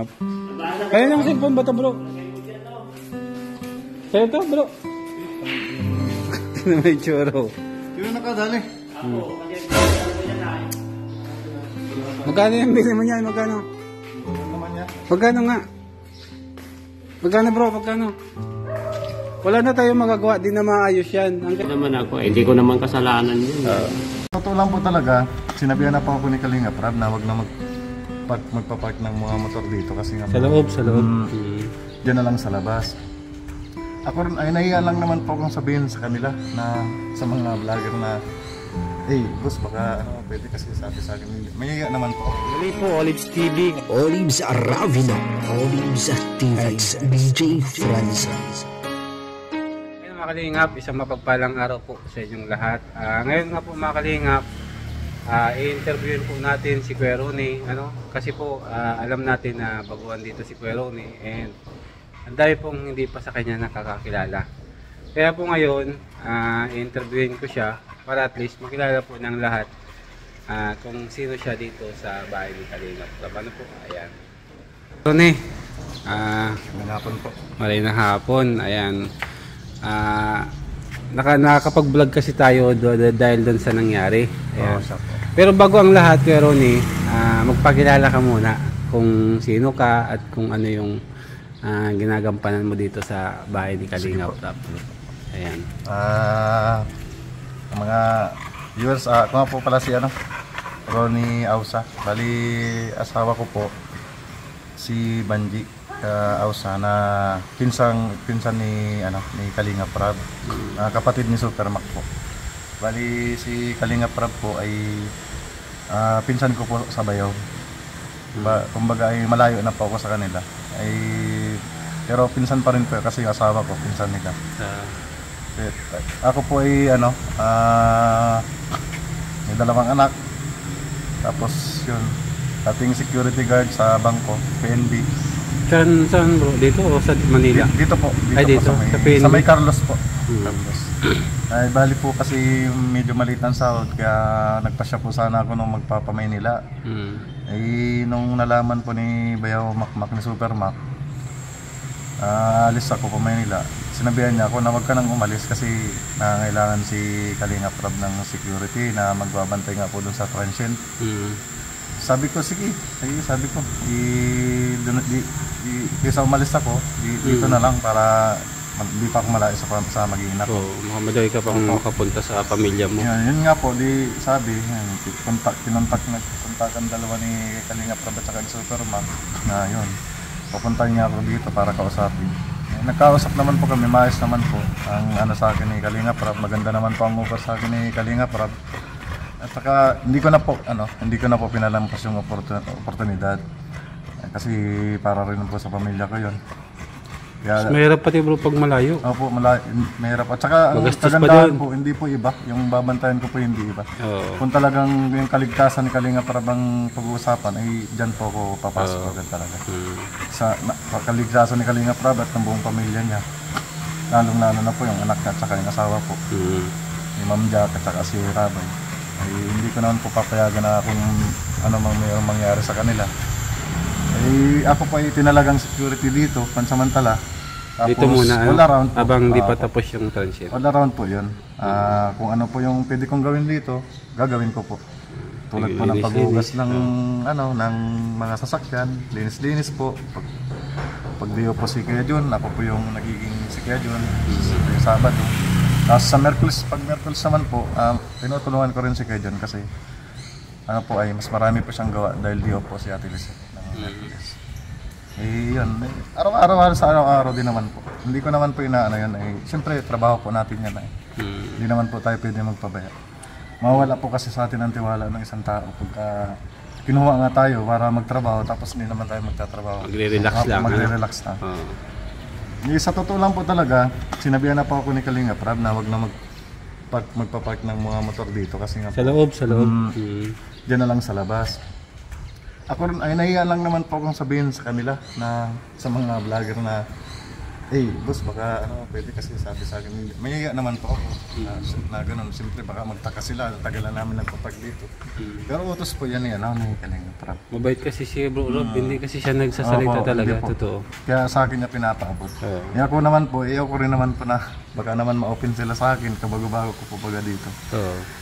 Kalingap. Kaya ng cellphone ba ito, bro? Kaya ito, bro? May choro. Yun nakadali. Magkano yung bili mo niyan? Magkano? Magkano nga? Magkano, bro? Magkano? Wala na tayong magagawa. Di na maayos yan. Hindi naman ako. Hindi ko naman kasalanan yun. Totoo lang po talaga. Sinabihan na po ako ni Kalingap Rab na wag na magpapark ng mga motor dito kasi nga sa loob. Diyan na lang sa labas. Ako rin ay nahiya lang naman po akong sabihin sa kanila na sa mga vlogger na boss baka pwede kasi sabi sa akin. Mahiya naman po. Muli po, Olives TV. Olives Aravino. Olives TV. DJ Francis. Ngayon mga Kalingap, isang mapagpalang araw po sa inyong lahat. Ngayon nga po mga Kalingap, i-interviewin po natin si Kuya Ronnie, kasi po alam natin na baguhan dito si Kuya Ronnie and ang dami pong hindi pa sa kanya nakakakilala. Kaya po ngayon, i-interviewin ko siya para at least makilala po ng lahat kung sino siya dito sa bahay ni Kalingap. Ano po? Ayan. Ronnie, Hapon po. maray na hapon. Ayan. Nakakapag-vlog kasi tayo dahil doon sa nangyari. Ayan. Pero bago ang lahat, Kuya Ronnie, magpakilala ka muna kung sino ka at kung ano yung ginagampanan mo dito sa bahay ni Kalingap. Ayan. Mga viewers, ako nga po pala si Ronnie Ausa. Bali, asawa ko po si Banji Ausa na pinsan ni Kalingap Rab, kapatid ni Supermac po. Bali, si Kalingap Rab po ay pinsan ko po sa Bayaw. Kumbaga ay malayo na po ako sa kanila. Pero pinsan pa rin po kasi yung asawa ko, pinsan nila. Ako po ay may dalawang anak. Tapos yun, dating security guard sa bangko, PNB. Saan bro? Dito o sa Manila? Dito po. Dito po sa may Carlos po. Carlos. Ay, bali po kasi medyo maliit ang sahod kaya nagpasya po sana ako nung magpapamaynila. Nung nalaman po ni Bayaw Makmak ni Supermac, alis ako pa Maynila. Sinabihan niya ako na wag ka nang umalis kasi nangangailangan si Kalingap Rab ng security na magbabantay nga po dun sa transient. Sabi ko, sige. Sabi ko, kaysa umalis ako, dito na lang para hindi pa ako malayo sa mag-iinak. Madali ka pang makapunta sa pamilya mo. Yun nga po, sabi, kontakan dalawa ni Kalingap Rab at saka ni Supermac na yun. Pupuntahin niya ako dito para kausapin. Nagkausap naman po kami, maayos naman po ang sa akin ni Kalingap Rab. Maganda naman po ang offer sa akin ni Kalingap Rab. At saka hindi ko na po pinalampas yung oportunidad. Kasi para rin po sa pamilya ko yun. Kaya, mahirap pati bro pag malayo. Opo, mahirap. At saka ang kagandahan po, hindi po iba. Yung babantayan ko po hindi iba. Kung talagang yung kaligtasan ni Kalingap Rab ang pag-uusapan, ay dyan po ako papasok agad talaga. Sa kaligtasan ni Kalingap Rab at ng buong pamilya niya. Lalong-lalo na po yung anak niya at saka yung asawa po. Ni Ma'am Jack at saka si Rabay. Ay hindi ko naman po papayagan na kung ano mayroong mangyari sa kanila. Ako pa tinalagang security dito, pansamantala. Tapos, dito muna, all around po, habang di pa tapos yung transient. All around po yun. Kung ano po yung pwede kong gawin dito, gagawin ko po. Tulad po ng paghugas ng mga sasakyan, linis-linis po. Pag di po si Kuya Jun, ako po yung nagiging si Kuya Jun, yung Sabado. Tapos sa pag Merkulis naman po, tinutulungan ko rin si Kuya Jun kasi ay mas marami po siyang gawa dahil di po si Ate Lisa. Yun. Araw-araw din naman po. Hindi ko naman po inaano yun. Siyempre, trabaho po natin yan. Hindi naman po tayo pwede magpabaya. Mawala po kasi sa atin ang tiwala ng isang tao pagka kinuha nga tayo para magtrabaho tapos hindi naman tayo magtatrabaho. Magre-relax lang. Sa totoo lang po talaga, sinabihan na po ako ni Kalingap Rab na wag na magpapark ng mga motor dito kasi nga sa loob. Diyan na lang sa labas. Ako rin ay nahiya lang naman po akong sabihin sa kanila na sa mga vlogger na boss, baka pwede kasi sabi sa akin, may naman po ako na ganun. Siyempre baka magtaka sila, tagalan namin nagpapag dito. Pero utos po yan may Kalinga Prab. Mabait kasi si Bro Rob, hindi kasi siya nagsasalita talaga, totoo. Kaya sa akin niya pinapaabot. Ako naman po, ako rin naman po na baka naman ma-open sila sa akin kabago-bago ko po baga dito.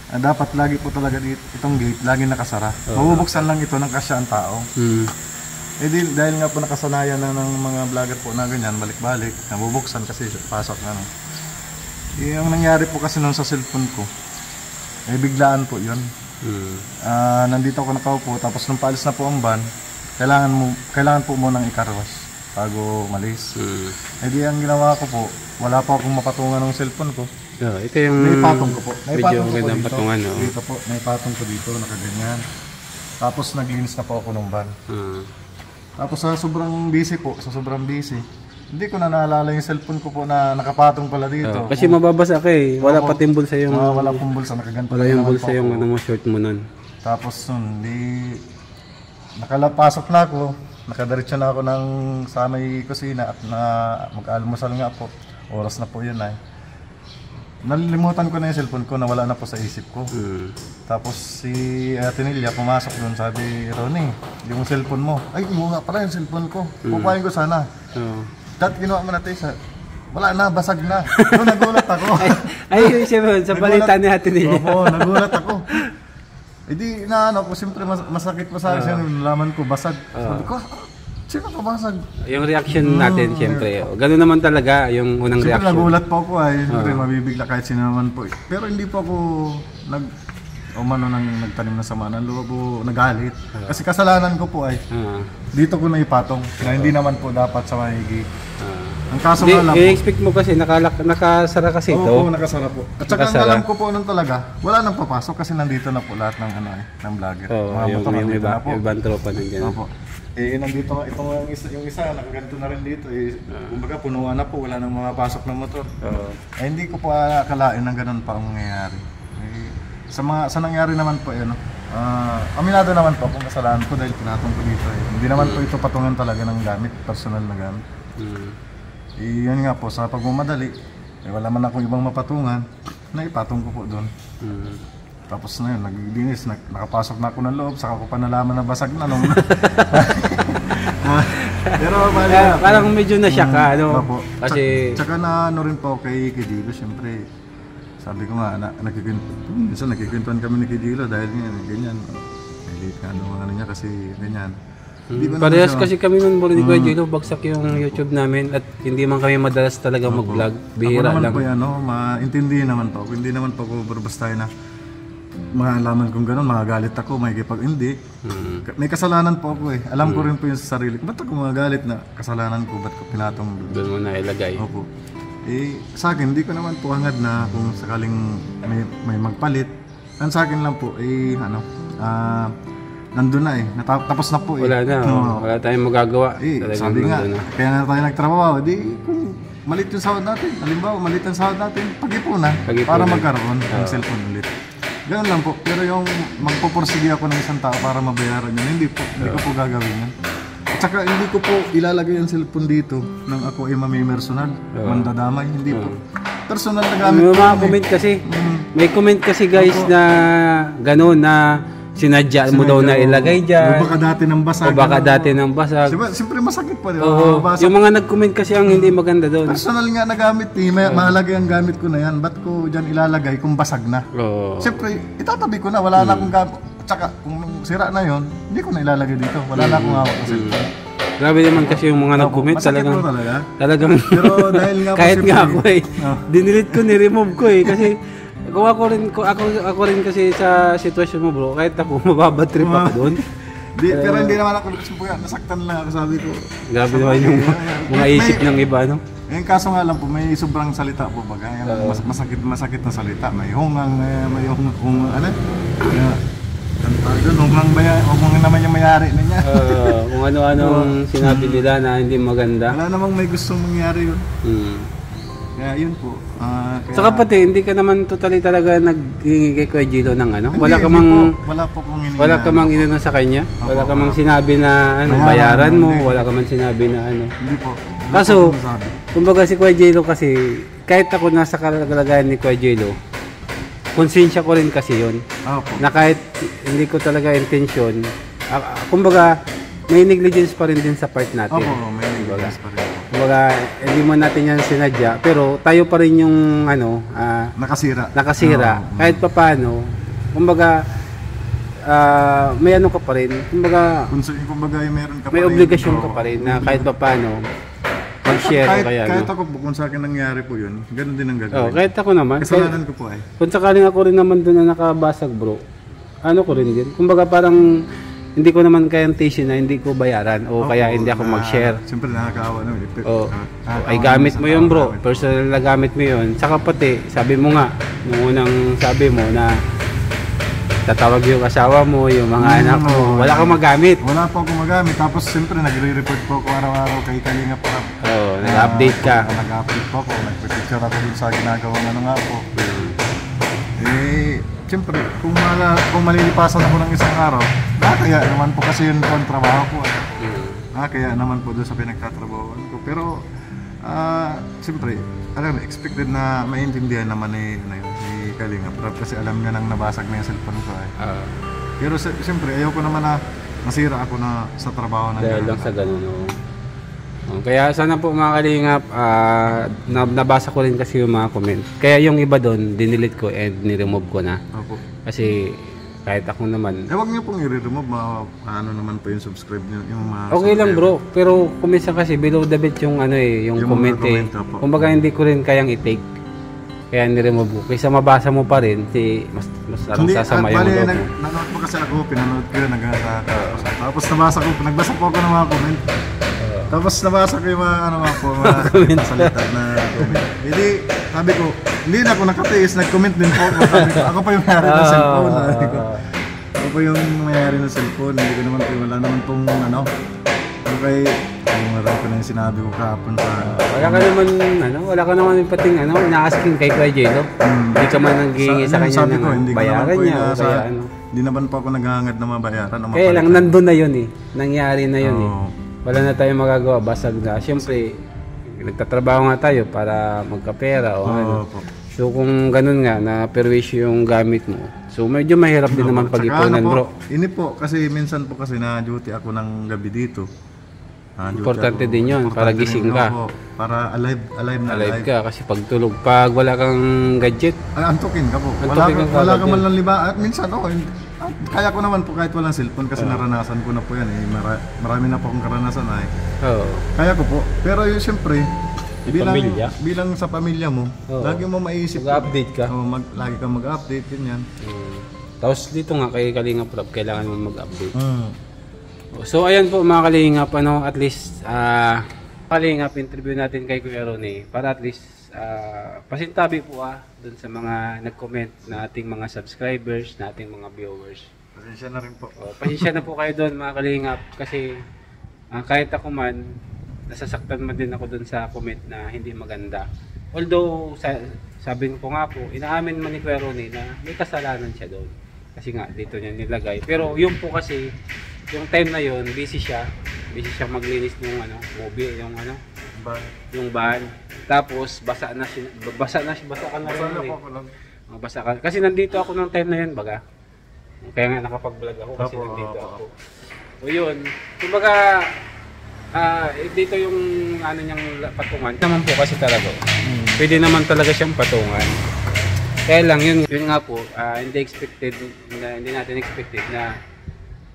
Dapat lagi po talaga dito, itong gate, lagi nakasara. Mabubuksan lang ito ng kasya ang tao. Dahil nga po nakasanayan na ng mga vlogger po na ganyan, balik-balik, nabubuksan kasi pasok na. Yung nangyari po kasi nung sa cellphone ko, biglaan po yun. Nandito ako nakaupo, tapos nung paalis na po ang van, kailangan po munang ikarwas bago malis. Ang ginawa ko po, wala pa akong mapatungan ng cellphone ko. Ito yung naipatong ko po. Medyo magandang patungan. Dito po, naipatong ko dito, nakaganyan. Tapos naglinis na po ako ng van. Tapos sa sobrang busy, hindi ko na naalala yung cellphone ko po na nakapatong pala dito. Kasi mababasa ka wala pa timbol sa yung... wala pong bulsa, nakaganto. Wala yung bulsa yung short mo nun. Tapos nun, nakalapasok na ako, nakadiretso na ako sa may kusina at mag-almusal nga po. Oras na po yun Nalilimutan ko na yung cellphone ko, nawala na po sa isip ko. Tapos si Ate Nelia pumasok doon, sabi, Ronnie, yung cellphone mo. Ay, nga pala yung cellphone ko. Kukuhain ko sana. Dahil ginawa mo natin wala na, basag na. Doon nagulat ako. Ay, sa balita ni Ate Nelia. Oo, nagulat ako. Siyempre masakit pa sa akin, nalaman ko, basag. Sabi ko, sino ka basag? Yung reaction natin, siyempre. Ganun naman talaga yung unang reaction. Siyempre nagulat po ako siyempre mabibigla kahit sino naman po Pero hindi po ako nagtanim na sama ng loob o nagalit. Kasi kasalanan ko po dito ko na ipatong na hindi naman po dapat sa mahigi. Ang kaso nga lang po. I-expect mo kasi nakasara kasi ito. Oo, nakasara po. At saka ang alam ko po nun talaga, wala nang papasok kasi nandito na po lahat ng ng vlogger. Yung ibang tropa nandiyan. Opo. Nandito nga, yung isa, nakaganto na rin dito. Kumbaga, punuan na po, wala nang mapasok ng motor. Hindi ko po akalain ng ganun pa ang mangyayari. Sa nangyari naman po, aminado naman po kung kasalanan ko dahil pinatong ko dito. Hindi naman po ito patungan talaga ng gamit, personal na gamit. Yan nga po, sa pagmamadali, wala man akong ibang mapatungan, naipatong ko po doon. Tapos na yun, naglinis, nakapasok na ako ng loob, saka ko pa nalaman na basag na nung... Pero parang medyo na-shock ka, Kasi... Tsaka na rin po kay Dilo, siyempre, sabi ko nga, nagkikwentuhan kami ni Dilo dahil ganyan. Elite ka niya kasi ganyan. Parehas kasi kami nun, Bro, ni Kuya Dilo, bagsak yung YouTube namin at hindi man kami madalas talaga mag-vlog. Bihira lang. Ako naman po maintindihan naman po. Hindi naman po ako barbastay na malaman kong gano'n, magagalit ako, hindi. May kasalanan po ako Alam ko rin po yung sa sarili ko. Ba't ako magagalit na kasalanan ko? Ba't ko pinatong doon? Doon mo na ilagay. Opo. Sa akin, hindi ko naman po hangad na kung sakaling may magpalit. Ang sa akin lang po, nandun na tapos na po Wala na, wala tayong magagawa. Sabi nga, kaya na tayo nagtrabaho. Kung malit yung sahod natin, halimbawa, malit yung sahod natin, pag-ipunan para magkaroon ng cellphone ulit. Ganun lang po. Pero yung magpupursige ako ng isang tao para mabayaran yun, hindi ko po gagawin yan. At saka hindi ko po ilalagay ang cellphone dito nang ako ay mamimersonal, mandadamay, hindi po. Personal na gamit po. May mga comment kasi, may comment kasi guys na gano'n na sinadya mo daw na ilagay dyan. O baka dati ng basag. O baka dati ng basag. Siyempre masakit pa. Yung mga nag-comment kasi ang hindi maganda doon. Personal nga na gamit mahalaga yung gamit ko na yan. Ba't ko dyan ilalagay kung basag na? Siyempre, itatabi ko na. Wala na akong gamit. Tsaka kung sira na yon, hindi ko na ilalagay dito. Wala na akong hawak kasi. Grabe naman kasi yung mga nag-comment talagang pero dahil nga kahit nga ako dinilit ko, ni-remove ko kasi kung ako rin kasi sa sitwasyon mo, bro, kahit ako mababad trip ako doon. Pero hindi naman ako nasaktan lang ako, sabi ko. Grabe naman yung mga isip ng iba, no? Yung kaso nga lang po, may sobrang salita po baga. Masakit na salita. May hungang, hungang naman yung mayari na niya. Kung ano-anong sinabi nila na hindi maganda. Wala namang may gustong mangyari yun. Kaya yun po. Saka pati, hindi ka naman totally talaga naghingi kay Kuya Gilo ng ano? Wala ka mang inano sa kanya? Wala ka mang sinabi na bayaran mo? Wala ka mang sinabi na ano? Hindi po. Kaso, Masabi. kumbaga si Kuya Jello kasi, kahit ako nasa kalagayan ni Kuya Jello, konsensya ko rin kasi yun. Opo. Na kahit hindi ko talaga intention, kumbaga, may negligence pa rin din sa part natin. Opo, may negligence pa rin. Kumbaga, hindi mo natin yan sinadya, pero tayo pa rin yung Nakasira. kahit pa paano, kumbaga, may ano ka pa rin, kumbaga, Kumbaga, meron ka may pa rin. obligasyon ka pa rin na kahit pa paano, mag-share o kaya, kahit no? ako po, kung sa akin nangyari po yun, ganun din ang Oh, gagawin. kahit ako naman, Kasalanan ko po ay. kung sakaling ako rin naman doon na nakabasag bro, ano ko rin din, kumbaga parang, hindi ko naman kayang tisyon na hindi ko bayaran o kaya hindi ako mag-share. Siyempre nakakaawa naman. Ay gamit mo yun bro, personal na gamit mo yun. Saka pati, sabi mo nga, nung unang sabi mo na tatawag yung asawa mo, yung mga anak mo, wala kang magamit. Wala po akong magamit. Tapos siyempre nagre-report po ako araw-araw kay Kalinga Prab. Oo, nag-update ka. Nag-update po ako. Nagpipicture ako dun sa ginagawang ano nga po. Siyempre, kung malilipasan ako ng isang araw, kaya naman po kasi yun po ang trabaho ko. Kaya naman po doon sa pinagtatrabahoan ko. Pero, siyempre, expected na maintindihan naman ni Kalinga Prab kasi alam niya nang nabasag na yung cellphone ko. Pero siyempre, ayaw ko naman na masira ako na sa trabaho na Dahil lang sa ganun. Kaya sana po mga Kalingap, nabasa ko rin kasi yung mga comment. Kaya yung iba doon, dinilit ko and niremove ko na. Opo. Kasi kahit ako naman. Huwag niyo pong i-remove, ano naman po yung subscribe niyo, yung mga Okay lang bro, pero kuminsan kasi below the belt yung yung Yung comment mga eh. comment, opo. Kumbaga hindi ko rin kayang i-take. Kaya niremove ko. Kaysa mabasa mo pa rin, mas Hindi, sasama yung loob mo. nanood po kasi ako, pinanood ko yun hanggang sa tapos nagbasa po ako ng mga comment. Tapos nabasa ko yung mga mga salita na comment. Hindi, sabi ko, hindi na ako nakatiis, nag-comment din po ako. Sabi ko, ako pa yung mayari ng cellphone. Sabi ko, ako pa yung mayari ng cellphone. Hindi ko naman, wala naman pong okay, marami ko na yung sinabi ko kahapon sa... Wala ka naman yung pating ina-asking kay Kuya Jello. Hindi ka man nanghihingi sa kanya sabi ko, ng hindi ko bayaran naman po niya o kaya Hindi naman po ako naghahangad na mabayaran. Kaya lang, nandun na yun eh. Nangyari na yun eh. Oo. Wala na tayong magagawa, basag na. Siyempre, nagtatrabaho nga tayo para magkapera o po. So kung ganun nga, na perwisyo yung gamit mo, so medyo mahirap din naman pag-ipunan bro. Ini po, kasi minsan po kasi na-duty ako ng gabi dito. Importante din yun, para gising ka. Para alive Alive ka, kasi pag tulog, pag wala kang gadget, antukin ka po. Antukin ka Wala ka agad man lang liba. At minsan, kaya ko naman po kahit walang cellphone kasi naranasan ko na po yan. Marami na po akong karanasan ay. Kaya ko po. Pero yun siyempre, bilang sa pamilya mo, lagi mo maisip. mag-update ka. Lagi kang mag-update, ganyan. Tapos dito nga kay Kalinga Prab, kailangan mo mag-update. So ayan po mga Kalingap, at least Kalingap, interview natin kay Kuya Ronnie para at least pasintabi po dun sa mga nag-comment na ating mga subscribers, na ating mga viewers. Pasensya na rin po. Pasensya na po kayo doon mga Kalingap kasi kahit ako man, nasasaktan man din ako dun sa comment na hindi maganda. Although sabi ko nga po, inaamin man ni Kuya Ronnie na may kasalanan siya doon. Kasi nga dito niya nilagay. Pero yun po kasi, yung time na yun, busy siya maglinis ng movie, yung van. Tapos basa ka na rin. Basa ka. Kasi nandito ako ng time na yun, baga. Kaya nga nakapag-vlog ako kasi nandito ako. O yun, kumbaga dito yung niyang patungan. Naman po kasi talaga. Pwede naman talaga siyang patungan. Kaya lang yun nga po, hindi natin expected na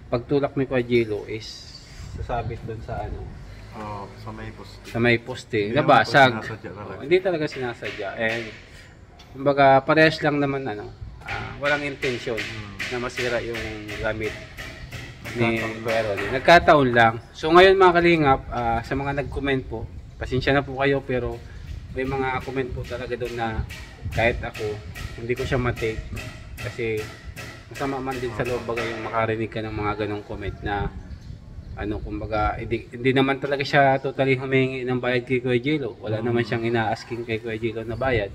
pagtulak ni Kuya Jello is sasabit doon sa sa may poste. Sa may poste, nabasag. Hindi talaga sinasadya. And kumbaga parehas lang naman walang intention na masira yung gamit ni Kuya Ronnie. Nagkataon lang. So ngayon mga Kalingap, sa mga nag-comment po, pasensya na po kayo pero may mga comment po talaga doon na kahit ako, hindi ko siya matake kasi masama man din sa loob bagay yung makarinig ka ng mga ganong comment na kumbaga hindi naman talaga siya totally humingi ng bayad kay Kuya Jello. Wala naman siyang ina-asking kay Kuya Jello na bayad.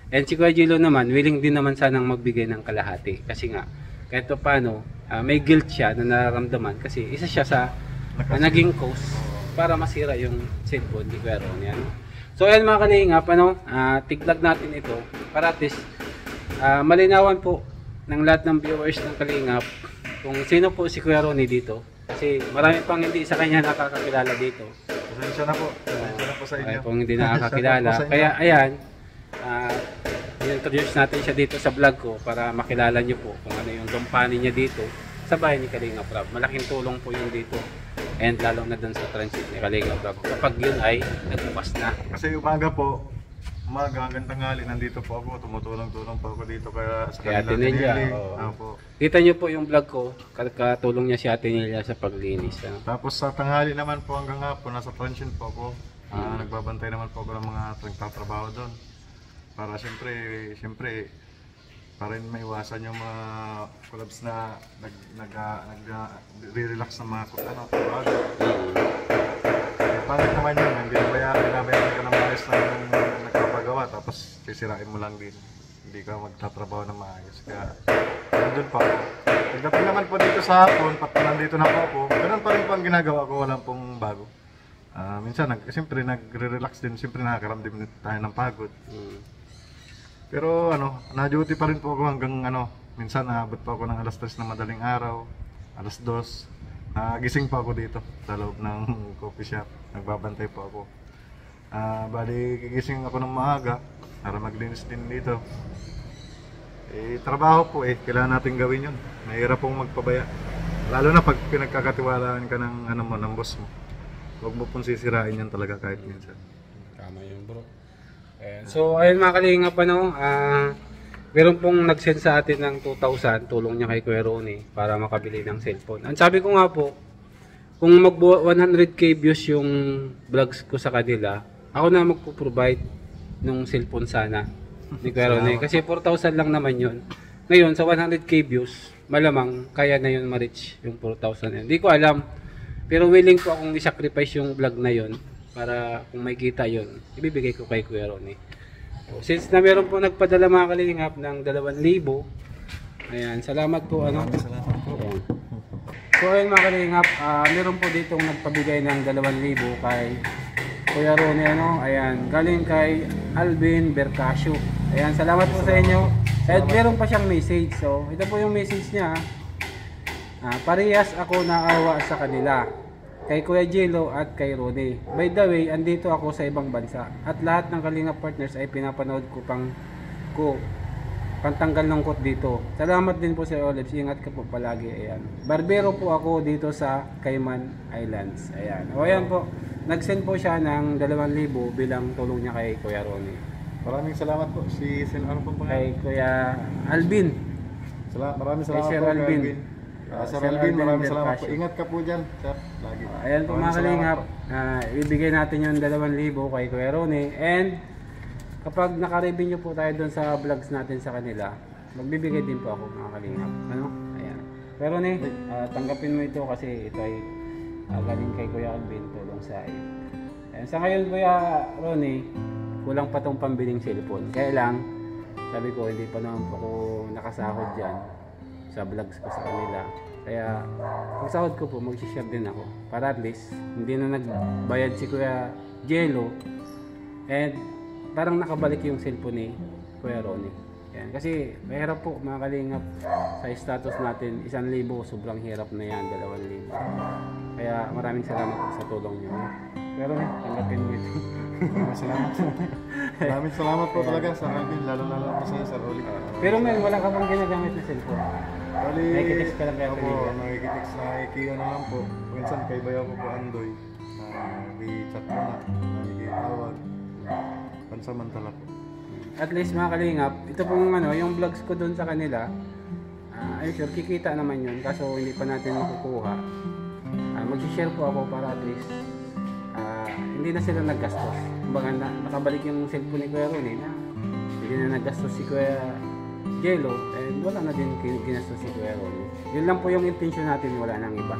And si Kuya Jello naman, willing din naman sanang magbigay ng kalahati kasi nga kahit paano may guilt siya na nararamdaman kasi isa siya sa naging cause para masira yung cellphone ni Kuya Ronnie, ano. So ayan mga kalingap, ano, tiglag natin ito para at least malinawan po ng lahat ng viewers ng kalingap kung sino po si Kuya Ronnie dito. Kasi marami pang hindi sa kanya nakakakilala dito. Pasensya na po. Pasensya na po sa inyo. Marami pang hindi nakakakilala. Kaya ayan, i-introduce natin siya dito sa vlog ko para makilala nyo po kung ano yung company niya dito sa bahay ni Kalingap Rob. Malaking tulong po yung dito. And lalo na dun sa transit ni Kalingap Rob kapag yun ay nagbukas na. Kasi hanggang tanghali nandito po ako, tumutulong-tulong po ako dito kaya sa Kaya kanila Ate Nelia, tinili. oo. Kita nyo po yung vlog ko, katulong niya si Ate Nelia sa paglinis. Ano? Tapos sa tanghali naman po hanggang hapon, nasa transit po ako. Nagbabantay naman po ako ng mga nagtatrabaho doon. Para siyempre, para rin maiwasan yung mga collabs na nag-relax na mga trabaho. Pangit naman yun, hindi binabayaran ka ng maayos na nagpapagawa tapos sisirain mo lang din. Hindi ka magtatrabaho ng maayos. Kaya nandun pa ako. Pagdating naman po dito sa hapon, pati nandito na po ako, ganun pa rin po ang ginagawa ko, walang pong bago. Minsan, siyempre nagre-relax din, siyempre nakakaramdam tayo ng pagod. Pero na-duty pa rin po ako hanggang minsan naabot pa ako ng alas 3 na madaling araw, alas 2. Gising pa ako dito sa loob ng coffee shop, nagbabantay po ako. Bali, gigising ako ng maaga para maglinis din dito. Trabaho po kailangan natin gawin yun. Mahirap pong magpabaya. Lalo na pag pinagkakatiwalaan ka ng, ng boss mo. Huwag mo pong sisirain yan talaga kahit minsan. Tama yun, bro. So ayun mga kalingap, meron pong nag-send sa atin ng 2,000 tulong niya kay Kuya Ronnie para makabili ng cellphone. Ang sabi ko nga po, kung mag 100k views yung vlogs ko sa kanila, ako na magpo-provide ng cellphone sana ni Kuya Ronnie. Kasi 4,000 lang naman yun. Ngayon sa 100k views, malamang kaya na yun ma-reach yung 4,000 yun. Hindi ko alam, pero willing po akong i-sacrifice yung vlog na yun para kung may kita yun, ibibigay ko kay Kuya Ronnie. So, since na meron po nagpadala mga kalingap ng 2,000, ayan, salamat po. Salamat po. Ayan. So ayun mga kalingap, meron po ditong nagpabigay ng 2,000 kay Kuya Ronnie, ayan, galing kay Alvin Bercasio. Ayan, salamat po sa inyo. At meron pa siyang message. So ito po yung message niya. Parehas ako naawa sa kanila, kay Kuya Jello at kay Ronnie. By the way, andito ako sa ibang bansa at lahat ng Kalingap partners ay pinapanood ko pantanggal lungkot dito. Salamat din po sa Olives. Ingat ka po palagi. Ayan. Barbero po ako dito sa Cayman Islands. Ayan. O ayan po. Nag-send po siya ng 2,000 bilang tulong niya kay Kuya Ronnie. Maraming salamat po. Kay Kuya Alvin. Maraming salamat Kay Sir po Alvin. Sir Alvin, maraming salamat po. Ingat ka po dyan, sir. Lagi. Ayan po mga kalingap, ibigay natin yung 2,000 kay Kuya Ronnie. And kapag naka-revenue po tayo doon sa vlogs natin sa kanila, magbibigay din po ako mga kalingap. Ayan. Kuya Ronnie, tanggapin mo ito kasi ito ay galing kay Kuya Alvin, tulong sa iyo. Ayan. Sa ngayon Kuya Ronnie, kulang pa tong pambiling cellphone. Kaya lang, sabi ko hindi pa naman po ako nakasahod dyan sa vlogs ko sa kanila. Kaya pag sahod ko po, mag-share din ako para at least hindi na nagbayad si Kuya Jello and parang nakabalik yung cellphone ni Kuya Ronnie. Yan. Kasi mahirap po mga kalingap sa status natin, 1,000 sobrang hirap na yan, 2,000. Kaya maraming salamat po sa tulong nyo. Pero tanggapin mo ito. Maraming salamat po talaga sa Alvin, lalo po sa Sir Oli. Pero may wala ka bang ginagamit na cellphone? Nakikitext ka lang kaya pwede? Nakikitext na IKEA na lang po. Minsan kay bayaw ko po Andoy. Nag-chat ko na, nakikitawag. Pansamantala po. At least mga kalingap, ito pong yung vlogs ko doon sa kanila, I'm sure kikita naman yun, kaso hindi pa natin makukuha. Mag-share po ako para at least hindi na sila naggastos. Kumbaga nakabalik yung cellphone ni Kuya Ronnie na hindi na naggastos si Kuya Jello, and wala na din ginastos si Kuya Ronnie. Yun lang po yung intention natin, wala nang iba.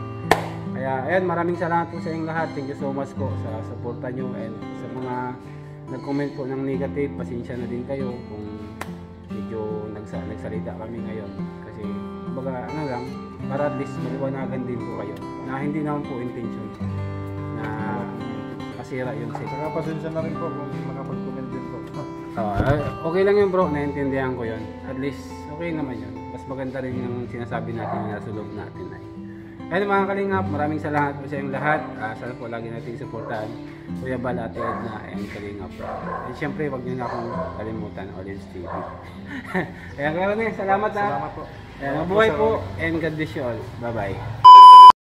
Kaya ayan, maraming salamat po sa inyong lahat. Thank you so much po sa suporta nyo, and sa mga nag-comment po ng negative, pasensya na din kayo kung medyo nagsalita kami ngayon. Kasi kumbaga para at least maliwanagan din po kayo na hindi naman po intention na nasira yung signal. Saka pasensya na rin po kung makapag-comment din po. Okay lang yun bro, naiintindihan ko yun. At least, okay naman yun. Mas maganda rin yung sinasabi natin na nasa loob natin ay. Kaya mga kalingap, maraming salamat po sa inyong lahat. Sana po lagi natin supportahan Kuya Bal, Ate Edna, and Kalingap. And syempre, wag niyo na akong kalimutan, Olives TV. Kaya karoon salamat ha. Salamat po. Mabuhay po and God bless you all. Bye bye.